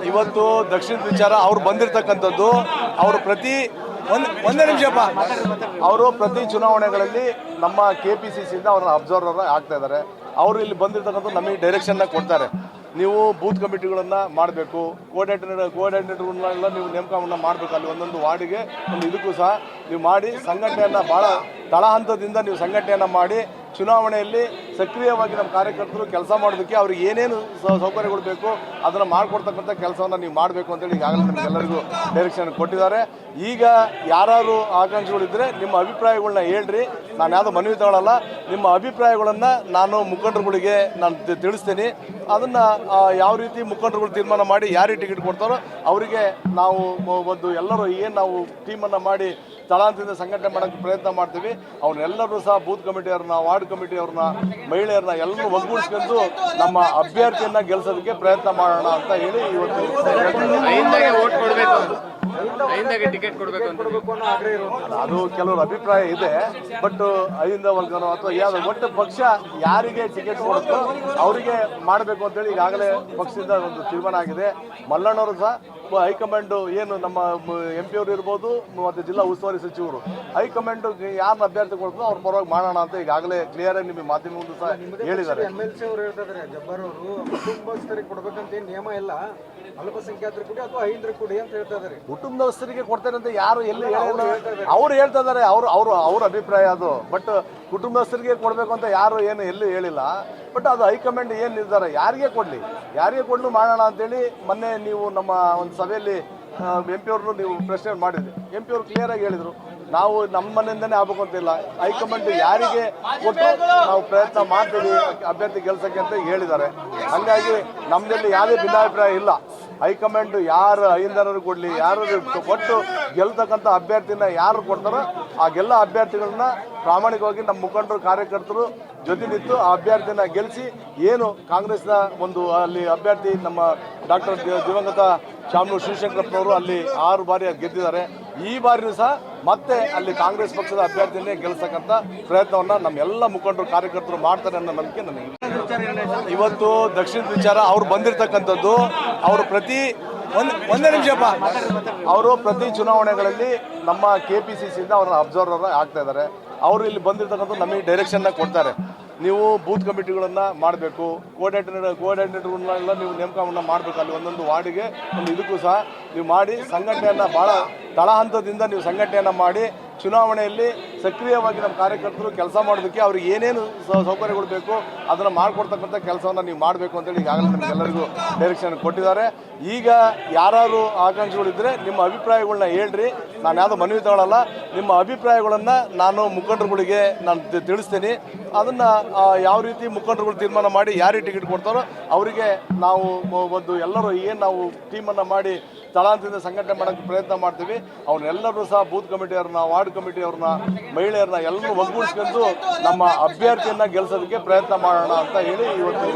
ಇವತ್ತು ದಕ್ಷಿಣದ ವಿಚಾರ ಅವ್ರು ಬಂದಿರತಕ್ಕಂಥದ್ದು ಅವರು ಒಂದೇ ನಿಮಿಷಪ್ಪ ಅವರು ಪ್ರತಿ ಚುನಾವಣೆಗಳಲ್ಲಿ ನಮ್ಮ KPCC ಅವ್ರನ್ನ ಅಬ್ಸರ್ವರ್ ಆಗ್ತಾ ಇದ್ದಾರೆ. ಅವರು ಇಲ್ಲಿ ಬಂದಿರತಕ್ಕಂಥ ನಮಗೆ ಡೈರೆಕ್ಷನ್ನ ಕೊಡ್ತಾರೆ. ನೀವು ಬೂತ್ ಕಮಿಟಿಗಳನ್ನು ಮಾಡಬೇಕು, ಕೋಆರ್ಡಿನೇಟರ್ಗಳನ್ನೆಲ್ಲ ನೀವು ನೇಮಕವನ್ನು ಮಾಡಬೇಕು. ಅಲ್ಲಿ ಒಂದೊಂದು ವಾರ್ಡಿಗೆ ಒಂದು ಇದಕ್ಕೂ ಸಹ ನೀವು ಮಾಡಿ ಸಂಘಟನೆಯನ್ನು ಭಾಳ ತಳ ಹಂತದಿಂದ ನೀವು ಸಂಘಟನೆಯನ್ನು ಮಾಡಿ ಚುನಾವಣೆಯಲ್ಲಿ ಸಕ್ರಿಯವಾಗಿ ನಮ್ಮ ಕಾರ್ಯಕರ್ತರು ಕೆಲಸ ಮಾಡೋದಕ್ಕೆ ಅವ್ರಿಗೆ ಏನೇನು ಸೌಕರ್ಯಗಳು ಬೇಕು ಅದನ್ನು ಮಾಡಿಕೊಡ್ತಕ್ಕಂಥ ಕೆಲಸವನ್ನು ನೀವು ಮಾಡಬೇಕು ಅಂತೇಳಿ ಈಗಾಗಲೇ ನಮಗೆಲ್ಲರಿಗೂ ಡೈರೆಕ್ಷನ್ ಕೊಟ್ಟಿದ್ದಾರೆ. ಈಗ ಯಾರು ಆಕಾಂಕ್ಷಿಗಳಿದ್ದರೆ ನಿಮ್ಮ ಅಭಿಪ್ರಾಯಗಳನ್ನ ಹೇಳ್ರಿ. ನಾನು ಯಾವುದೋ ಮನವಿ ತಗೊಳ್ಳಲ್ಲ. ನಿಮ್ಮ ಅಭಿಪ್ರಾಯಗಳನ್ನು ನಾನು ಮುಖಂಡರುಗಳಿಗೆ ನಾನು ತಿಳಿಸ್ತೀನಿ. ಅದನ್ನು ಯಾವ ರೀತಿ ಮುಖಂಡರುಗಳು ತೀರ್ಮಾನ ಮಾಡಿ ಯಾರಿಗೆ ಟಿಕೆಟ್ ಕೊಡ್ತಾರೋ ಅವರಿಗೆ ನಾವು ಒಂದು ಎಲ್ಲರೂ ಏನು ನಾವು ಟೀಮನ್ನು ಮಾಡಿ ಸ್ಥಳಾಂತರದಿಂದ ಸಂಘಟನೆ ಮಾಡೋಕ್ಕೆ ಪ್ರಯತ್ನ ಮಾಡ್ತೀವಿ. ಅವನ್ನೆಲ್ಲರೂ ಸಹ ಬೂತ್ ಕಮಿಟಿಯವ್ರನ್ನ, ವಾರ್ಡ್ ಕಮಿಟಿಯವ್ರನ್ನ, ಮಹಿಳೆಯರನ್ನ ಎಲ್ಲರೂ ಒಗ್ಗೂಡಿಸ್ಕೊಂಡು ನಮ್ಮ ಅಭ್ಯರ್ಥಿಯನ್ನು ಗೆಲ್ಲಿಸೋದಕ್ಕೆ ಪ್ರಯತ್ನ ಮಾಡೋಣ ಅಂತ ಹೇಳಿ ಇವತ್ತು ಟಿಕೆಟ್ ಕೊಡಬೇಕು ಅದು ಕೆಲವರು ಅಭಿಪ್ರಾಯ ಇದೆ. ಬಟ್ ಐದಿಂದ ವರ್ಗನೋ ಅಥವಾ ಯಾವ್ದು ಒಟ್ಟು ಪಕ್ಷ ಯಾರಿಗೆ ಟಿಕೆಟ್ ಕೊಡುತ್ತೋ ಅವರಿಗೆ ಮಾಡಬೇಕು ಅಂತೇಳಿ ಈಗಾಗಲೇ ಪಕ್ಷದಿಂದ ಒಂದು ತೀರ್ಮಾನ ಆಗಿದೆ. ಮಲ್ಲಣ್ಣವರು ಸಹ ಹೈಕಮಾಂಡ್ ಏನು ನಮ್ಮ MP ಅವರು ಇರ್ಬೋದು ಮತ್ತು ಜಿಲ್ಲಾ ಉಸ್ತುವಾರಿ ಸಚಿವರು ಹೈಕಮಾಂಡ್ ಯಾರನ್ನ ಅಭ್ಯರ್ಥಿ ಕೊಡ್ತೋ ಅವ್ರ ಪರವಾಗಿ ಮಾಡೋಣ ಅಂತ ಈಗಾಗಲೇ ಕ್ಲಿಯರ್ ಆಗಿ ನಿಮಗೆ ಮಾಧ್ಯಮ ಮುಂದೆ ಸಹ ಹೇಳಿದ್ದಾರೆ. MLC ಅವರು ಹೇಳ್ತಿದ್ದಾರೆ, ಜಬ್ಬಾರ್ ಅವರು ಕುಟುಂಬಸ್ಥರಿಗೆ ಕೊಡಬೇಕಂತ ಏನು ನಿಯಮ ಇಲ್ಲ, ಅಲ್ಪಸಂಖ್ಯಾತರು ಕೊಡಿ ಅಥವಾ ಐಂದ್ರ ಕೊಡಿ ಅಂತ ಹೇಳ್ತಾ ಇದ್ದಾರೆ. ಕುಟುಂಬಸ್ಥರಿಗೆ ಕೊಡ್ತೇನೆ ಅಂತ ಯಾರು ಎಲ್ಲಿ ಅವ್ರು ಹೇಳ್ತಾ ಇದ್ದಾರೆ. ಅವ್ರ ಅಭಿಪ್ರಾಯ ಅದು. ಬಟ್ ಕುಟುಂಬಸ್ಥರಿಗೆ ಕೊಡಬೇಕು ಅಂತ ಯಾರು ಏನು ಎಲ್ಲಿ ಹೇಳಿಲ್ಲ. ಬಟ್ ಅದು ಹೈಕಮಾಂಡ್ ಏನು ನಿರ್ಧಾರ ಯಾರಿಗೆ ಕೊಡಲು ಮಾಡೋಣ ಅಂತೇಳಿ ಮೊನ್ನೆ ನೀವು ನಮ್ಮ ಒಂದು ಸಭೆಯಲ್ಲಿ MP ಅವ್ರನ್ನು ನೀವು ಪ್ರಶ್ನೆ ಮಾಡಿದ್ರಿ. MP ಅವರು ಕ್ಲಿಯರ್ ಆಗಿ ಹೇಳಿದರು, ನಾವು ನಮ್ಮ ಮನೆಯಿಂದನೇ ಆಗ್ಬೇಕು ಅಂತಿಲ್ಲ, ಹೈಕಮಾಂಡ್ ಯಾರಿಗೆ ಕೊಟ್ಟು ನಾವು ಪ್ರಯತ್ನ ಮಾಡ್ತೀವಿ ಅಭ್ಯರ್ಥಿ ಗೆಲ್ಸಕ್ಕೆ ಅಂತ ಹೇಳಿದ್ದಾರೆ. ಹಾಗಾಗಿ ನಮ್ಮದಲ್ಲಿ ಯಾವುದೇ ಭಿನ್ನಾಭಿಪ್ರಾಯ ಇಲ್ಲ. ಹೈಕಮಾಂಡ್ ಯಾರು ಐಂದನರು ಕೊಡಲಿ, ಯಾರು ಕೊಟ್ಟು ಗೆಲ್ತಕ್ಕಂಥ ಅಭ್ಯರ್ಥಿನ ಯಾರು ಕೊಡ್ತಾರೋ ಆ ಗೆಲ್ಲ ಅಭ್ಯರ್ಥಿಗಳನ್ನ ಪ್ರಾಮಾಣಿಕವಾಗಿ ನಮ್ಮ ಮುಖಂಡರು ಕಾರ್ಯಕರ್ತರು ಜೊತೆ ನಿಂತು ಆ ಅಭ್ಯರ್ಥಿನ ಗೆಲ್ಲಿಸಿ ಏನು ಕಾಂಗ್ರೆಸ್ನ ಒಂದು ಅಲ್ಲಿ ಅಭ್ಯರ್ಥಿ ನಮ್ಮ ಡಾಕ್ಟರ್ ದಿವಂಗತ ಶಾಮನೂರು ಶಿವಶಂಕರಪ್ಪನವರು ಅಲ್ಲಿ 6 ಬಾರಿ ಗೆದ್ದಿದ್ದಾರೆ. ಈ ಬಾರಿಯೂ ಸಹ ಮತ್ತೆ ಅಲ್ಲಿ ಕಾಂಗ್ರೆಸ್ ಪಕ್ಷದ ಅಭ್ಯರ್ಥಿನೇ ಗೆಲ್ಲಿಸತಕ್ಕಂಥ ಪ್ರಯತ್ನವನ್ನು ನಮ್ಮೆಲ್ಲ ಮುಖಂಡರು ಕಾರ್ಯಕರ್ತರು ಮಾಡ್ತಾರೆ ಅನ್ನೋ ನಂಬಿಕೆ ನನಗೆ. ಇವತ್ತು ದಕ್ಷಿಣದ ವಿಚಾರ ಅವ್ರು ಬಂದಿರತಕ್ಕಂಥದ್ದು ಅವರು ಒಂದೇ ನಿಮಿಷಪ್ಪ ಅವರು ಪ್ರತಿ ಚುನಾವಣೆಗಳಲ್ಲಿ ನಮ್ಮ KPCC ಅವ್ರನ್ನ ಅಬ್ಸರ್ವರ್ ಆಗ್ತಾ ಇದ್ದಾರೆ. ಅವರು ಇಲ್ಲಿ ಬಂದಿರತಕ್ಕಂಥ ನಮಗೆ ಡೈರೆಕ್ಷನ್ನ ಕೊಡ್ತಾರೆ. ನೀವು ಬೂತ್ ಕಮಿಟಿಗಳನ್ನು ಮಾಡಬೇಕು, ಕೋಆರ್ಡಿನೇಟರ್ಗಳನ್ನೆಲ್ಲ ನೀವು ನೇಮಕವನ್ನು ಮಾಡಬೇಕು. ಅಲ್ಲಿ ಒಂದೊಂದು ವಾರ್ಡಿಗೆ ಒಂದು ಇದಕ್ಕೂ ಸಹ ನೀವು ಮಾಡಿ ಸಂಘಟನೆಯನ್ನು ಭಾಳ ತಳ ಹಂತದಿಂದ ನೀವು ಸಂಘಟನೆಯನ್ನು ಮಾಡಿ ಚುನಾವಣೆಯಲ್ಲಿ ಸಕ್ರಿಯವಾಗಿ ನಮ್ಮ ಕಾರ್ಯಕರ್ತರು ಕೆಲಸ ಮಾಡೋದಕ್ಕೆ ಅವ್ರಿಗೆ ಏನೇನು ಸೌಕರ್ಯಗಳು ಬೇಕು ಅದನ್ನು ಮಾಡಿಕೊಡ್ತಕ್ಕಂಥ ಕೆಲಸವನ್ನು ನೀವು ಮಾಡಬೇಕು ಅಂತೇಳಿ ಈಗಾಗಲೇ ನಮಗೆಲ್ಲರಿಗೂ ಡೈರೆಕ್ಷನ್ ಕೊಟ್ಟಿದ್ದಾರೆ. ಈಗ ಯಾರು ಆಕಾಂಕ್ಷಿಗಳಿದ್ದರೆ ನಿಮ್ಮ ಅಭಿಪ್ರಾಯಗಳನ್ನ ಹೇಳ್ರಿ. ನಾನು ಯಾವುದೋ ಮನವಿ ತಗೊಳ್ಳಲ್ಲ. ನಿಮ್ಮ ಅಭಿಪ್ರಾಯಗಳನ್ನು ನಾನು ಮುಖಂಡರುಗಳಿಗೆ ನಾನು ತಿಳಿಸ್ತೀನಿ. ಅದನ್ನು ಯಾವ ರೀತಿ ಮುಖಂಡರುಗಳು ತೀರ್ಮಾನ ಮಾಡಿ ಯಾರಿಗೆ ಟಿಕೆಟ್ ಕೊಡ್ತಾರೋ ಅವರಿಗೆ ನಾವು ಒಂದು ಎಲ್ಲರೂ ಏನು ನಾವು ಟೀಮನ್ನು ಮಾಡಿ ಸ್ಥಳಾಂತರದಿಂದ ಸಂಘಟನೆ ಮಾಡೋಕ್ಕೆ ಪ್ರಯತ್ನ ಮಾಡ್ತೀವಿ. ಅವನ್ನೆಲ್ಲರೂ ಸಹ ಬೂತ್ ಕಮಿಟಿಯವ್ರನ್ನ, ವಾರ್ಡ್ ಕಮಿಟಿಯವ್ರನ್ನ, ಮಹಿಳೆಯರನ್ನ ಎಲ್ಲರೂ ಒಗ್ಗೂಡಿಸ್ಕೊಂಡು ನಮ್ಮ ಅಭ್ಯರ್ಥಿಯನ್ನು ಗೆಲ್ಲಿಸೋದಕ್ಕೆ ಪ್ರಯತ್ನ ಮಾಡೋಣ ಅಂತ ಹೇಳಿ ಇವತ್ತು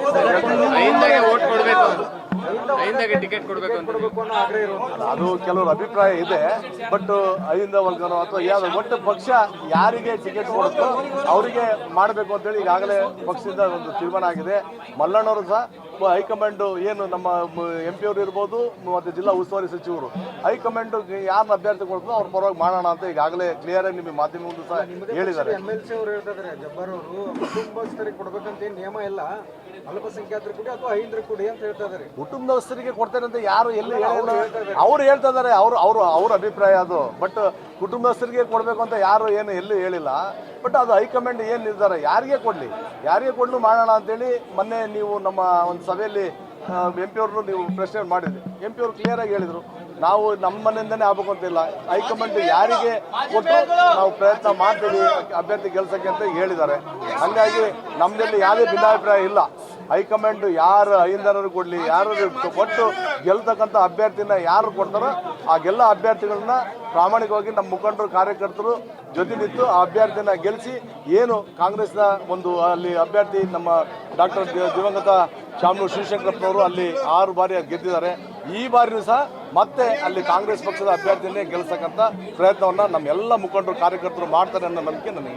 ಟಿಕೆಟ್ ಕೊಡಬೇಕು ಅದು ಕೆಲವರು ಅಭಿಪ್ರಾಯ ಇದೆ. ಬಟ್ ಐದಿಂದ ವರ್ಗನೋ ಅಥವಾ ಯಾವ್ದು ಒಟ್ಟು ಪಕ್ಷ ಯಾರಿಗೆ ಟಿಕೆಟ್ ಕೊಡುತ್ತೋ ಅವರಿಗೆ ಮಾಡಬೇಕು ಅಂತೇಳಿ ಈಗಾಗಲೇ ಪಕ್ಷದಿಂದ ಒಂದು ತೀರ್ಮಾನ ಆಗಿದೆ. ಮಲ್ಲಣ್ಣವರು ಸಹ ಹೈಕಮಾಂಡ್ ಏನು ನಮ್ಮ MP ಅವರು ಇರ್ಬೋದು ಮತ್ತು ಜಿಲ್ಲಾ ಉಸ್ತುವಾರಿ ಸಚಿವರು ಹೈಕಮಾಂಡ್ ಯಾರನ್ನ ಅಭ್ಯರ್ಥಿ ಕೊಡ್ತೋ ಅವ್ರ ಪರವಾಗಿ ಮಾಡೋಣ ಅಂತ ಈಗಾಗಲೇ ಕ್ಲಿಯರ್ ಆಗಿ ನಿಮಗೆ ಮಾಧ್ಯಮ ಮುಂದೆ ಸಹ ಹೇಳಿದ್ದಾರೆ. MLC ಅವರು ಹೇಳ್ತಿದ್ದಾರೆ, ಜಬ್ಬಾರ್ ಅವರು ಕುಟುಂಬಸ್ಥರಿಗೆ ಕೊಡಬೇಕಂತ ಏನು ನಿಯಮ ಇಲ್ಲ, ಅಲ್ಪಸಂಖ್ಯಾತರು ಕೊಡಿ ಅಥವಾ ಐಂದ್ರ ಕೊಡಿ ಅಂತ ಹೇಳ್ತಾ ಇದ್ದಾರೆ. ಕುಟುಂಬಸ್ಥರಿಗೆ ಕೊಡ್ತೇನೆ ಅಂತ ಯಾರು ಎಲ್ಲಿ ಹೇಳಿಲ್ಲ. ಅವ್ರು ಹೇಳ್ತಾ ಇದ್ದಾರೆ. ಅವ್ರ ಅಭಿಪ್ರಾಯ ಅದು. ಬಟ್ ಕುಟುಂಬಸ್ಥರಿಗೆ ಕೊಡಬೇಕು ಅಂತ ಯಾರು ಏನು ಎಲ್ಲಿ ಹೇಳಿಲ್ಲ. ಬಟ್ ಅದು ಹೈಕಮಾಂಡ್ ಏನು ನಿರ್ಧಾರ ಯಾರಿಗೆ ಕೊಡಲು ಮಾಡೋಣ ಅಂತೇಳಿ ಮೊನ್ನೆ ನೀವು ನಮ್ಮ ಒಂದು ಸಭೆಯಲ್ಲಿ MP ಅವ್ರನ್ನು ನೀವು ಪ್ರಶ್ನೆ ಮಾಡಿದ್ರಿ. MP ಅವರು ಕ್ಲಿಯರ್ ಆಗಿ ಹೇಳಿದರು, ನಾವು ನಮ್ಮ ಮನೆಯಿಂದನೇ ಆಗ್ಬೇಕು ಅಂತಿಲ್ಲ, ಹೈಕಮಾಂಡ್ ಯಾರಿಗೆ ಕೊಟ್ಟು ನಾವು ಪ್ರಯತ್ನ ಮಾಡ್ತೀವಿ ಅಭ್ಯರ್ಥಿ ಗೆಲ್ಸಕ್ಕೆ ಅಂತ ಹೇಳಿದ್ದಾರೆ. ಹಾಗಾಗಿ ನಮ್ಮದಲ್ಲಿ ಯಾವುದೇ ಭಿನ್ನಾಭಿಪ್ರಾಯ ಇಲ್ಲ. ಹೈಕಮಾಂಡ್ ಯಾರು ಐಂದನರು ಕೊಡಲಿ, ಯಾರು ಕೊಟ್ಟು ಗೆಲ್ತಕ್ಕಂಥ ಅಭ್ಯರ್ಥಿನ ಯಾರು ಕೊಡ್ತಾರೋ ಆ ಗೆಲ್ಲ ಅಭ್ಯರ್ಥಿಗಳನ್ನ ಪ್ರಾಮಾಣಿಕವಾಗಿ ನಮ್ಮ ಮುಖಂಡರು ಕಾರ್ಯಕರ್ತರು ಜೊತೆ ನಿಂತು ಆ ಅಭ್ಯರ್ಥಿನ ಗೆಲ್ಲಿಸಿ ಏನು ಕಾಂಗ್ರೆಸ್ನ ಒಂದು ಅಲ್ಲಿ ಅಭ್ಯರ್ಥಿ ನಮ್ಮ ಡಾಕ್ಟರ್ ದಿವಂಗತ ಶಾಮನೂರು ಶಿವಶಂಕರಪ್ಪನವರು ಅಲ್ಲಿ 6 ಬಾರಿ ಗೆದ್ದಿದ್ದಾರೆ. ಈ ಬಾರಿಯೂ ಸಹ ಮತ್ತೆ ಅಲ್ಲಿ ಕಾಂಗ್ರೆಸ್ ಪಕ್ಷದ ಅಭ್ಯರ್ಥಿನೇ ಗೆಲ್ಲಿಸತಕ್ಕಂಥ ಪ್ರಯತ್ನವನ್ನು ನಮ್ಮೆಲ್ಲ ಮುಖಂಡರು ಕಾರ್ಯಕರ್ತರು ಮಾಡ್ತಾರೆ ಅನ್ನೋ ನಂಬಿಕೆ ನನಗೆ.